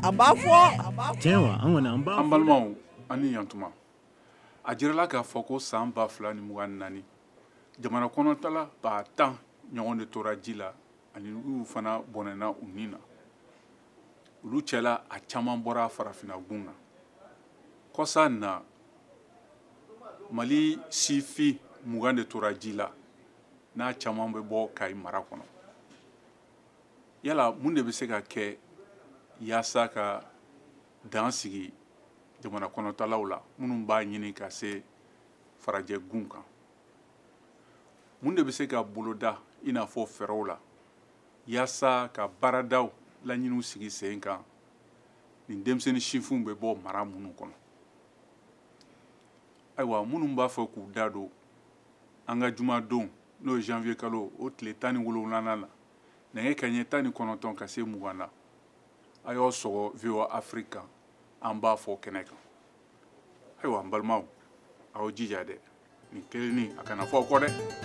ANBAFO. Jewa, an wana ANBAFO. An balimaw ani yantuma. A jirala k'a fɔ ko san 2024 jamanakonotala ba 10 ɲɔgɔn de tora ji la ani olu fana bɔnɛna u nin na. Olu cɛla a caman bɔra farafina gun na. Kɔsa na Mali sifi 20 de tora ji la n'a caman bɛ bɔ Kayi mara kɔnɔ. Yala mun de bɛ se ka kɛ yaasa ka dan sigi jamanakonotalaw la minnu b'a ɲini ka se farajɛ gun kan? Mun de bɛ se ka boloda i n'a fɔ fɛɛrɛw la yaasa ka baaradaw laɲiniw sigi sen kan nin denmisɛnnin sifinw bɛ bɔ mara minnu kɔnɔ? Ayiwa, minnu b'a fɔ k'u da don an ka juma don n'o ye janvier kalo o tile 17 na nɛgɛ kanɲɛ 19 ka se 20 na a y'aw sɔgɔ VOA Afrique an b'a fɔ kɛnɛ kan. Ayiwa, n balimaw, aw jija dɛ, nin kelennin a kana fɔ aw kɔ dɛ.